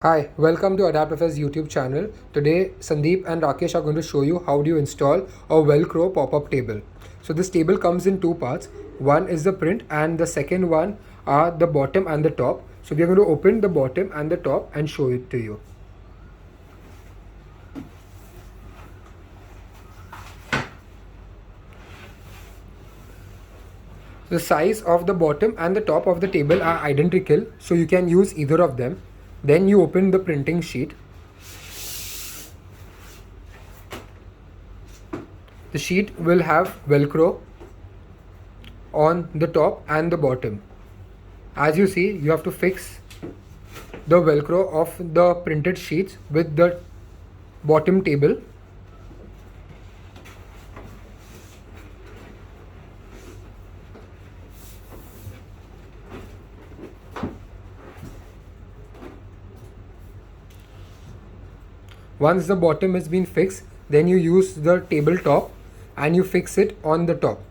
Hi, welcome to Adapt FS YouTube channel. Today, Sandeep and Rakesh are going to show you how do you install a Velcro pop-up table. So this table comes in two parts. One is the print and the second one are the bottom and the top. So we are going to open the bottom and the top and show it to you. The size of the bottom and the top of the table are identical, so you can use either of them. Then you open the printing sheet. The sheet will have Velcro on the top and the bottom. As you see, you have to fix the Velcro of the printed sheets with the bottom table. Once the bottom has been fixed, then you use the tabletop and you fix it on the top.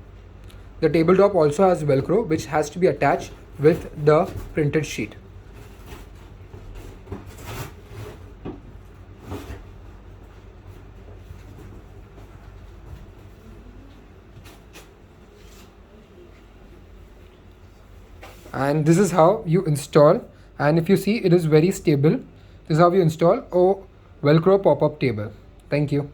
The tabletop also has Velcro which has to be attached with the printed sheet. And this is how you install, and if you see, it is very stable. This is how you install a Velcro pop-up table. Thank you.